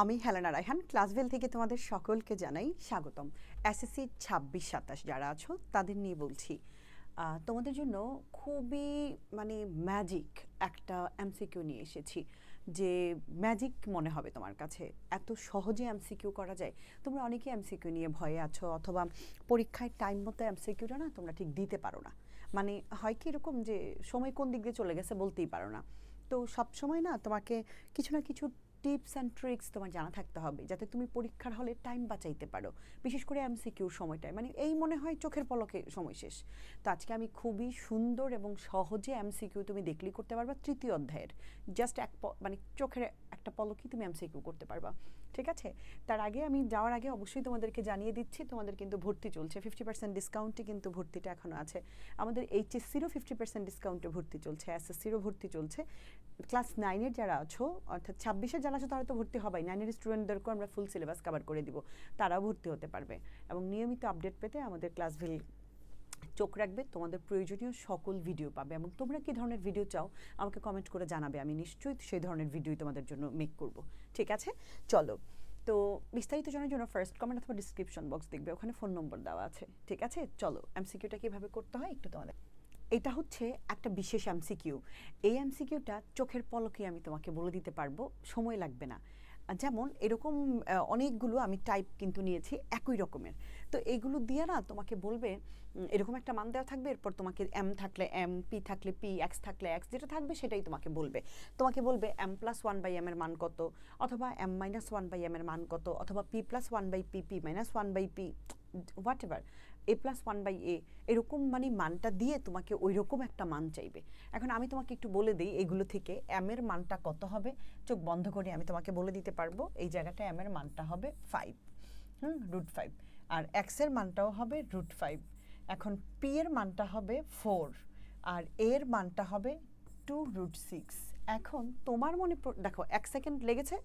আমি হেলেনা রায়হান ক্লাসভেল থেকে তোমাদের সকলকে জানাই স্বাগতম। এসএসসি 26-27 যারা আছো তাদের নিয়ে বলছি। তোমাদের জন্য খুবই ম্যাজিক একটা এমসিকিউ নিয়ে এসেছি, যে ম্যাজিক মনে হবে তোমার কাছে, এত সহজে এমসিকিউ করা যায়। তোমরা অনেকেই এমসিকিউ নিয়ে ভয়ে আছো, অথবা পরীক্ষায় টাইম মতো এমসিকিউটা না তোমরা ঠিক দিতে পারো না। মানে হয় কি এরকম যে সময় কোন দিক দিয়ে চলে গেছে বলতেই পারো না। তো সব সময় না তোমাকে কিছু না কিছু টিপস অ্যান্ড ট্রিক্স তোমার জানা থাকতে হবে, যাতে তুমি পরীক্ষার হলে টাইম বাঁচাইতে পারো, বিশেষ করে এমসিকিউর সময়টায়। মানে এই মনে হয় চোখের পলকে সময় শেষ। তো আজকে আমি খুবই সুন্দর এবং সহজে এমসিকিউ তুমি দেখলেই করতে পারবা, তৃতীয় অধ্যায়ের জাস্ট চোখের একটা পলকই তুমি এমসিকিউ করতে পারবা। ঠিক আছে, তার আগে আমি যাওয়ার আগে অবশ্যই তোমাদেরকে জানিয়ে দিচ্ছি, তোমাদের কিন্তু ভর্তি চলছে, 50% ডিসকাউন্টে কিন্তু ভর্তিটা এখনও আছে। আমাদের এইচএসসিরও 50% ডিসকাউন্টে ভর্তি চলছে, এসএসসিরও ভর্তি চলছে। ক্লাস 9-এর যারা আছো, অর্থাৎ 26-এর যারা আছো তারা তো ভর্তি হবেই, 9-এর স্টুডেন্টদেরকেও আমরা ফুল সিলেবাস কভার করে দিব, তারাও ভর্তি হতে পারবে। এবং নিয়মিত আপডেট পেতে আমাদের ক্লাসভিল চোখ রাখবে, তোমাদের প্রয়োজনীয় সকল ভিডিও পাবে। এবং তোমরা কী ধরনের ভিডিও চাও আমাকে কমেন্ট করে জানাবে, আমি নিশ্চয়ই সেই ধরনের ভিডিওই তোমাদের জন্য মেক করব। ঠিক আছে, চলো। তো বিস্তারিত জানার জন্য ফার্স্ট কমেন্ট অথবা ডিসক্রিপশন বক্স দেখবে, ওখানে ফোন নম্বর দেওয়া আছে। ঠিক আছে, চলো এমসিকিউটা কীভাবে করতে হয় একটু তোমাদের। এটা হচ্ছে একটা বিশেষ এমসিকিউ। এই এমসিকিউটা চোখের পলকে আমি তোমাকে বলে দিতে পারবো, সময় লাগবে না। যেমন এরকম অনেকগুলো আমি টাইপ কিন্তু নিয়েছি একই রকমের। তো এইগুলো দিয়ে না তোমাকে বলবে, এরকম একটা মান দেওয়া থাকবে, এরপর তোমাকে এম থাকলে এম, পি থাকলে পি, এক্স থাকলে এক্স, যেটা থাকবে সেটাই তোমাকে বলবে এম প্লাস 1/m এর মান কত, অথবা এম মাইনাস 1/m এর মান কত, অথবা P plus 1/p, P minus 1/p, what ever, A plus 1/a, এরকম মানটা দিয়ে তোমাকে ওই রকম একটা মান চাইবে। এখন আমি তোমাকে একটু বলে দিই এগুলো থেকে এম এর মানটা কত হবে। চোখ বন্ধ করে আমি তোমাকে বলে দিতে পারবো, এই জায়গাটা এম এর মানটা হবে 5, √5, আর এক্স এর মানটাও হবে √5। এখন পি এর মানটা হবে 4, আর এর মানটা হবে 2√6। এখন তোমার মনে দেখো 1 সেকেন্ড লেগেছে,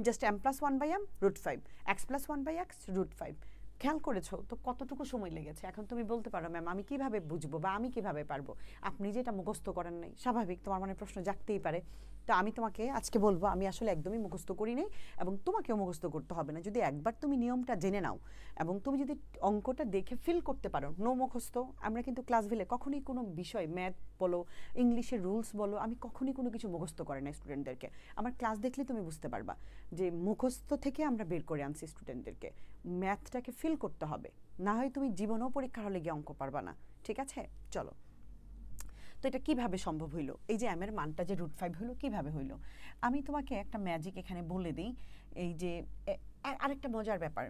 just m plus 1/m √5, x plus 1/x √5। খেয়াল করেছো তো কতটুকু সময় লেগেছে? এখন তুমি বলতে পারো, ম্যাম আমি কিভাবে বুঝবো বা আমি কিভাবে পারবো? আপনি যেটা মুখস্থ করেন নাই, স্বাভাবিক তোমার মনে প্রশ্ন জাগতেই পারে। তো আমি তোমাকে আজকে বলবো, আমি আসলে একদমই মুখস্থ করি নাই, এবং তোমাকেও মুখস্থ করতে হবে না। যদি একবার তুমি নিয়মটা জেনে নাও এবং তুমি যদি অঙ্কটা দেখে ফিল করতে পারো, নো মুখস্থ। আমরা কিন্তু ক্লাস ভিলে কখনোই কোনো বিষয়, ম্যাথ বলো, ইংলিশের রুলস বলো, আমি কখনোই কোনো কিছু মুখস্থ করে না স্টুডেন্টদেরকে। আমার ক্লাস দেখলে তুমি বুঝতে পারবা যে মুখস্থ থেকে আমরা বের করে আনছি স্টুডেন্টদেরকে। ম্যাথটাকে ফিল করতে হবে, না হয় তুমি জীবনেও পরীক্ষার হলে গিয়ে অঙ্ক পারবা না। ঠিক আছে, চলো। তো এটা কিভাবে সম্ভব হইলো, এই যে এর মানটা যে √5 হইলো, কিভাবে হইলো? আমি তোমাকে একটা ম্যাজিক এখানে বলে দিই। এই যে আরেকটা মজার ব্যাপার,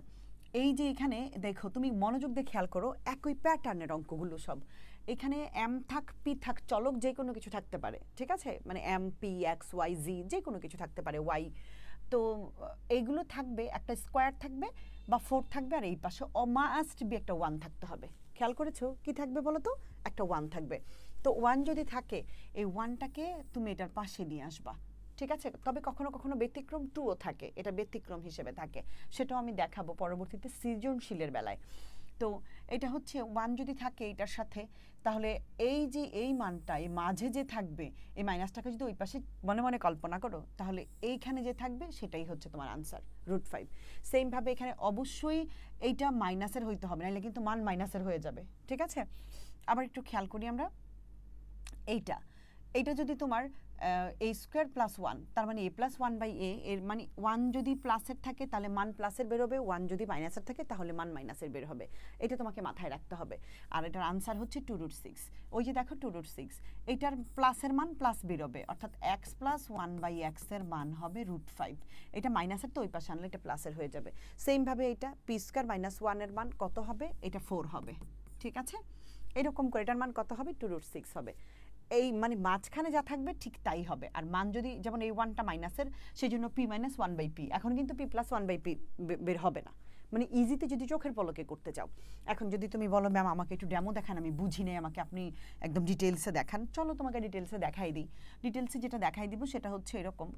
এই যে এখানে দেখো, তুমি মনোযোগ দিয়ে খেয়াল করো, একই প্যাটার্নের অঙ্কগুলো সব। এখানে এম থাক, পি থাক, চলক যে কোনো কিছু থাকতে পারে। ঠিক আছে, এম, পি, এক্স, ওয়াই, জি, যে কোনো কিছু থাকতে পারে, ওয়াই। তো এইগুলো থাকবে, একটা স্কোয়ার থাকবে বা 4 থাকবে, আর এই পাশে মাস্ট বি একটা 1 থাকতে হবে। খেয়াল করেছো কি থাকবে বলো তো? একটা 1 থাকবে। তো 1 যদি থাকে, এই 1টাকে তুমি এটার পাশে নিয়ে আসবা। ঠিক আছে, তবে কখনো কখনো ব্যতিক্রম 2ও থাকে, এটা ব্যতিক্রম হিসেবে থাকে, সেটাও আমি দেখাবো পরবর্তীতে সৃজনশীলের বেলায়। তো এটা হচ্ছে 1 যদি থাকে এটার সাথে, তাহলে এই যে এই মানটা এই মাঝে যে থাকবে, এই মাইনাসটাকে যদি ওই পাশে মনে মনে কল্পনা করো, তাহলে এইখানে যে থাকবে সেটাই হচ্ছে তোমার আনসার, √5। সেমভাবে এখানে অবশ্যই এইটা মাইনাসের হইতে হবে, নাহলে কিন্তু মান মাইনাসের হয়ে যাবে। ঠিক আছে, আবার একটু খেয়াল করি আমরা, এইটা যদি তোমার a স্কোয়ার প্লাস 1, তার মানে a প্লাস 1/a, এর মানে 1 যদি প্লাসের থাকে তাহলে মান প্লাসের বের হবে, 1 যদি মাইনাসের থাকে তাহলে মান মাইনাসের বের হবে। এটা তোমাকে মাথায় রাখতে হবে। আর এটার আনসার হচ্ছে 2√6। ওই যে দেখো 2√6, এইটার প্লাসের মান প্লাস বেরোবে, অর্থাৎ এক্স প্লাস 1/x এর মান হবে √5। এটা মাইনাসের, তো ওই পাশে আনলে এটা প্লাসের হয়ে যাবে। সেমভাবে এটা পি স্কোয়ার মাইনাস 1 এর মান কত হবে? এটা 4 হবে। ঠিক আছে, এরকম করে এটার মান কত হবে? 2√6 হবে। এই মাঝখানে যা থাকবে ঠিক তাই হবে। আর মান যদি, যেমন এই 1টা মাইনাসের, সেই জন্য পি মাইনাস 1/p, এখন কিন্তু পি প্লাস 1/p বের হবে না। ইজিতে যদি চোখের পলকে করতে চাও। এখন যদি তুমি বলো, ম্যাম আমাকে একটু ডেমো দেখান, আমি বুঝি নেই, আমাকে আপনি একদম ডিটেলসে দেখান, চলো তোমাকে ডিটেলসে দেখাই দিই। ডিটেলসে যেটা দেখাই দিব সেটা হচ্ছে এরকম,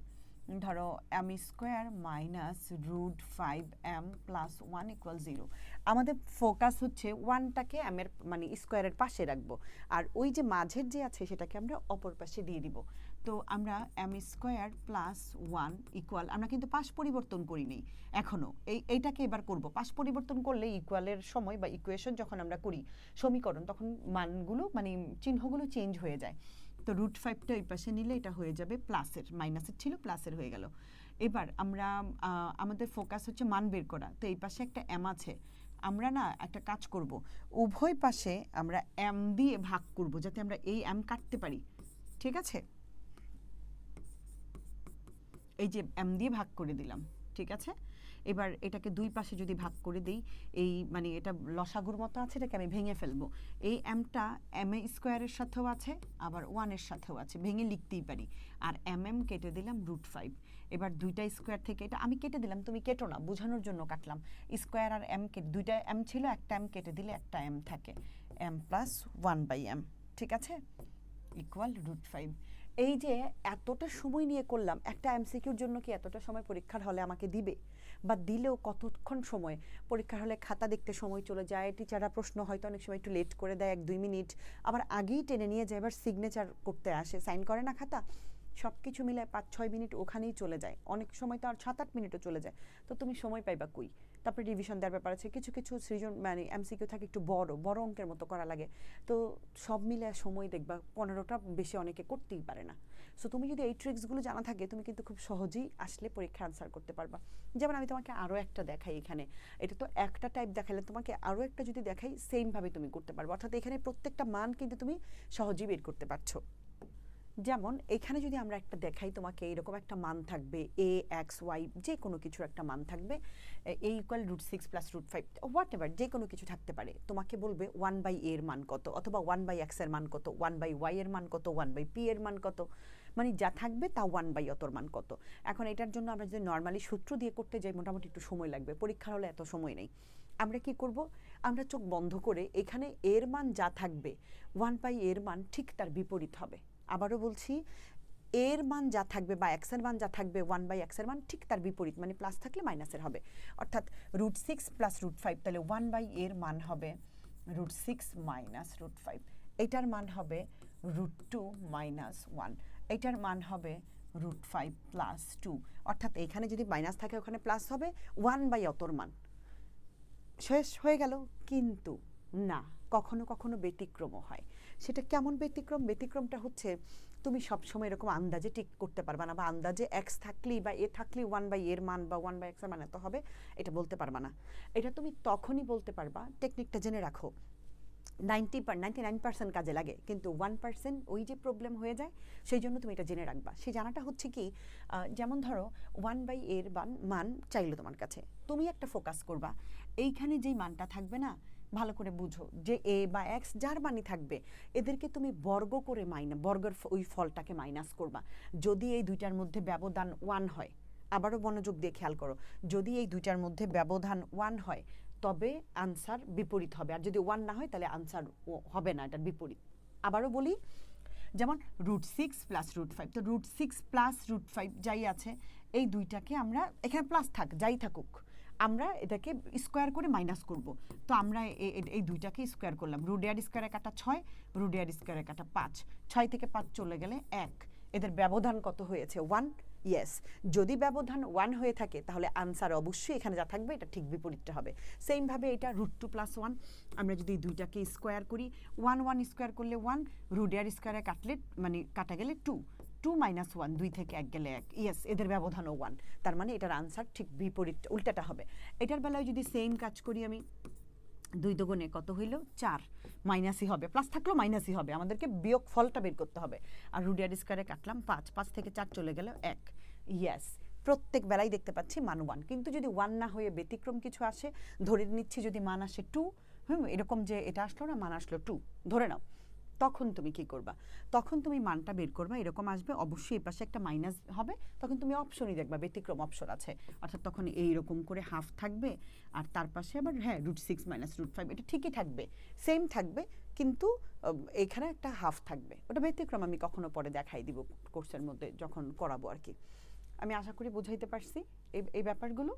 ধরো M square minus √5m plus 1 = 0। আমাদের ফোকাস হচ্ছে 1টাকে এমের স্কোয়ারের পাশে রাখবো, আর ওই যে মাঝের যে আছে সেটাকে আমরা অপর পাশে দিয়ে দিব। তো আমরা এম স্কোয়ার প্লাস 1 ইকুয়াল, আমরা কিন্তু পাশ পরিবর্তন করিনি এখনও, এইটাকে এবার করব। পাশ পরিবর্তন করলে ইকুয়ালের সময় বা ইকুয়েশন যখন আমরা করি সমীকরণ, তখন মানগুলো মানে চিহ্নগুলো চেঞ্জ হয়ে যায়। তো √5টা এই পাশে নিলে এটা হয়ে যাবে প্লাসের, মাইনাসের ছিল প্লাসের হয়ে গেল। এবার আমরা আমাদের ফোকাস হচ্ছে মান বের করা। তো এই পাশে একটা এম আছে, আমরা না একটা কাজ করব, উভয় পাশে আমরা এম দিয়ে ভাগ করব যাতে আমরা এই এম কাটতে পারি। ঠিক আছে, এই যে এম দিয়ে ভাগ করে দিলাম। ঠিক আছে, এবার এটাকে দুই পাশে যদি ভাগ করে দিই, এই মানে এটা লসাগুর মতো আছে, এটাকে আমি ভেঙে ফেলবো। এই এমটা এম এ স্কোয়ারের সাথেও আছে, আবার 1-এর সাথেও আছে, ভেঙে লিখতেই পারি। আর এম কেটে দিলাম √5। এবার দুইটা স্কোয়ার থেকে, এটা আমি কেটে দিলাম, তুমি কেটো না, বোঝানোর জন্য কাটলাম। স্কোয়ার আর এম কেটে, দুইটা এম ছিল, একটা এম কেটে দিলে একটা এম থাকে, এম প্লাস 1/m। ঠিক আছে, ইকুয়াল √5। এই যে এতটা সময় নিয়ে করলাম একটা এমসিকিউর জন্য, কি এতটা সময় পরীক্ষার হলে আমাকে দিবে? বা দিলেও কতক্ষণ সময়? পরীক্ষার হলে খাতা দেখতে সময় চলে যায়, টিচাররা প্রশ্ন হয়তো অনেক সময় একটু লেট করে দেয় 1-2 মিনিট, আবার আগেই টেনে নিয়ে যায়, এবার সিগনেচার করতে আসে, সাইন করে না খাতা, সব কিছু মিলে 5-6 মিনিট ওখানেই চলে যায়, অনেক সময় তো আর 7-8 মিনিটও চলে যায়। তো তুমি সময় পাইবা কই? তারপরে রিভিশন দেওয়ার ব্যাপার আছে, কিছু কিছু সৃজন মানে এমসিকিউ থাকে একটু বড় বড় অঙ্কের মতো করা লাগে, তো সব মিলে সময় দেখবা 15টা বেশি অনেকে করতেই পারে না। সো তুমি যদি এই ট্রিক্সগুলো জানা থাকে, তুমি কিন্তু খুব সহজেই আসলে পরীক্ষা আনসার করতে পারবা। যেমন আমি তোমাকে আরও একটা দেখাই, এখানে এটা তো একটা টাইপ দেখালে, তোমাকে আরও একটা যদি দেখাই সেমভাবে তুমি করতে পারবে, অর্থাৎ এখানে প্রত্যেকটা মান কিন্তু তুমি সহজেই বের করতে পারছো। যেমন এখানে যদি আমরা একটা দেখাই, তোমাকে এরকম একটা মান থাকবে, a(x,y) যে কোনো কিছুর একটা মান থাকবে, a equal √6 plus √5, what ever, যে কোনো কিছু থাকতে পারে। তোমাকে বলবে 1/a এর মান কত, অথবা 1/x এর মান কত, 1/y এর মান কত, 1/p এর মান কত, মানে যা থাকবে তা 1/, অতর মান কত। এখন এটার জন্য আমরা যদি নর্মালি সূত্র দিয়ে করতে যাই, মোটামুটি একটু সময় লাগবে, পরীক্ষার হলে এত সময় নেই। আমরা কি করব, আমরা চোখ বন্ধ করে এখানে এর মান যা থাকবে, 1/a এর মান ঠিক তার বিপরীত হবে। আবারও বলছি, এর মান যা থাকবে বা এক্স এর মান যা থাকবে, 1/x এর মান ঠিক তার বিপরীত, মানে প্লাস থাকলে মাইনাসের হবে। অর্থাৎ √6 প্লাস √5, তাহলে 1/a এর মান হবে √6 মাইনাস √5, এটার মান হবে √2 মাইনাস 1, এটার মান হবে √5 প্লাস 2। অর্থাৎ এখানে যদি মাইনাস থাকে ওখানে প্লাস হবে, 1/, অতর মান শেষ হয়ে গেল। কিন্তু না, কখনো কখনো ব্যতিক্রমও হয়। সেটা কেমন ব্যতিক্রম? ব্যতিক্রমটা হচ্ছে, তুমি সবসময় এরকম আন্দাজে ঠিক করতে পারবা না, বা আন্দাজে এক্স থাকলেই বা এ থাকলেই 1/a এর মান বা 1/x এর মান এত হবে, এটা বলতে পারবা না। এটা তুমি তখনই বলতে পারবা, টেকনিকটা জেনে রাখো, 99% কাজে লাগে, কিন্তু 1% ওই যে প্রবলেম হয়ে যায়, সেই জন্য তুমি এটা জেনে রাখবা। সেই জানাটা হচ্ছে কি, যেমন ধরো 1/a এর মান চাইলো তোমার কাছে, তুমি একটা ফোকাস করবা, এইখানে যেই মানটা থাকবে না, ভালো করে বুঝো যে এ বা এক্স যার মানই থাকবে, এদেরকে তুমি বর্গ করে বর্গের ওই ফলটাকে মাইনাস করবা। যদি এই দুইটার মধ্যে ব্যবধান 1 হয়, আবারও মনোযোগ দিয়ে খেয়াল করো, যদি এই দুইটার মধ্যে ব্যবধান 1 হয়, তবে আনসার বিপরীত হবে, আর যদি 1 না হয় তাহলে আনসার হবে না, এটার বিপরীত। আবারও বলি, যেমন √6 প্লাস √5, তো √6 প্লাস √5 যাই আছে, এই দুইটাকে আমরা এখানে প্লাস থাক যাই থাকুক, আমরা এটাকে স্কোয়ার করে মাইনাস করব। তো আমরা এই দুইটাকে স্কোয়ার করলাম, √a স্কোয়ারে কাটা 6, √a স্কোয়ারে কাটা 5, 6 থেকে 5 চলে গেলে 1, এদের ব্যবধান কত হয়েছে? 1। ইয়েস, যদি ব্যবধান 1 হয়ে থাকে তাহলে আনসার অবশ্যই এখানে যা থাকবে এটা ঠিক বিপরীতটা হবে। সেমভাবে এটা √2 প্লাস 1, আমরা যদি দুইটাকে স্কোয়ার করি, 1 স্কোয়ার করলে 1, √a স্কোয়ারে কাটলে মানে কাটা গেলে 2, 2 মাইনাস 1, 2 থেকে 1 গেলে 1, ইয়েস, এদের ব্যবধানও 1, তার মানে এটার আনসার ঠিক বিপরীত, উল্টাটা হবে। এটার বেলায় যদি সেম কাজ করি আমি, 2 দুগুণে কত হইল? 4, মাইনাসই হবে, প্লাস থাকলেও মাইনাসই হবে, আমাদেরকে বিয়োগ ফলটা বের করতে হবে। আর √a স্কোয়ারে কাটলাম 5, 5 থেকে 4 চলে গেল 1, ইয়েস, প্রত্যেক বেলায় দেখতে পাচ্ছি মান 1। কিন্তু যদি 1 না হয়ে ব্যতিক্রম কিছু আসে, ধরে নিচ্ছি যদি মান আসে 2, এরকম যে এটা আসলো না, মান আসলো 2 ধরে নাও, তখন তুমি কি করবা? তখন তুমি মানটা বের করবা, এরকম আসবে, অবশ্যই এই পাশে একটা মাইনাস হবে, তখন তুমি অপশনই দেখবা, ব্যতিক্রম অপশন আছে, অর্থাৎ তখন এইরকম করে হাফ থাকবে, আর তার পাশে আবার হ্যাঁ √6 মাইনাস √5, এটা ঠিকই থাকবে, সেম থাকবে, কিন্তু এখানে একটা হাফ থাকবে, ওটা ব্যতিক্রম, আমি কখনো পরে দেখাই দিব কোর্সের মধ্যে যখন করাবো আর কি। আমি আশা করি বুঝাইতে পারছি এই ব্যাপারগুলো।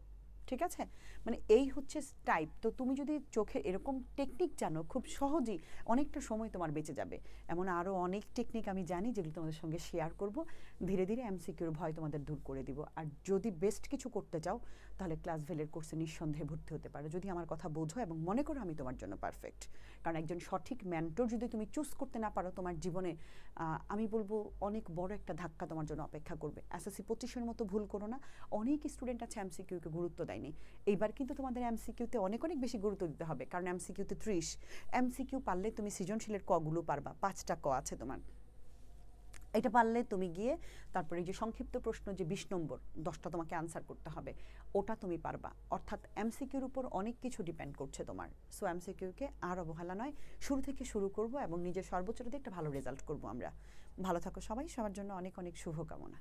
ঠিক আছে? মানে এই হচ্ছে টাইপ। তো তুমি যদি চোখে এরকম টেকনিক জানো, খুব সহজেই অনেকটা সময় তোমার বেঁচে যাবে। এমন আরও অনেক টেকনিক আমি জানি যেগুলো তোমাদের সঙ্গে শেয়ার করব। ধীরে ধীরে এমসিকিউর ভয় তোমাদের দূর করে দিব। আর যদি বেস্ট কিছু করতে চাও তাহলে ক্লাসভেলের কোর্সে নিঃসন্দেহে ভর্তি হতে পারো, যদি আমার কথা বোঝো এবং মনে করো আমি তোমার জন্য পারফেক্ট। কারণ একজন সঠিক মেন্টর যদি তুমি চুজ করতে না পারো তোমার জীবনে, আমি বলবো অনেক বড় একটা ধাক্কা তোমার জন্য অপেক্ষা করবে। এসএসসি 25-এর মতো ভুল করো না। অনেক স্টুডেন্ট আছে এমসিকিউকে গুরুত্ব দেয়নি। এইবার কিন্তু তোমাদের এমসিকিউতে অনেক অনেক বেশি গুরুত্ব দিতে হবে, কারণ এমসিকিউতে 30 এমসিকিউ পারলে তুমি সৃজনশীলের কগুলো পারবা, 5টা ক আছে তোমার। এটা পারলে তুমি গিয়ে তারপরে এই যে সংক্ষিপ্ত প্রশ্ন যে 20 নম্বর 10টা তোমাকে আনসার করতে হবে, ওটা তুমি পারবা। অর্থাৎ এমসিকিউর উপর অনেক কিছু ডিপেন্ড করছে তোমার। সো এমসিকিউকে আর অবহেলা নয়, শুরু থেকে শুরু করব এবং নিজের সর্বোচ্চটা দিয়ে একটা ভালো রেজাল্ট করব আমরা। ভালো থাকো সবাই, সবার জন্য অনেক অনেক শুভকামনা।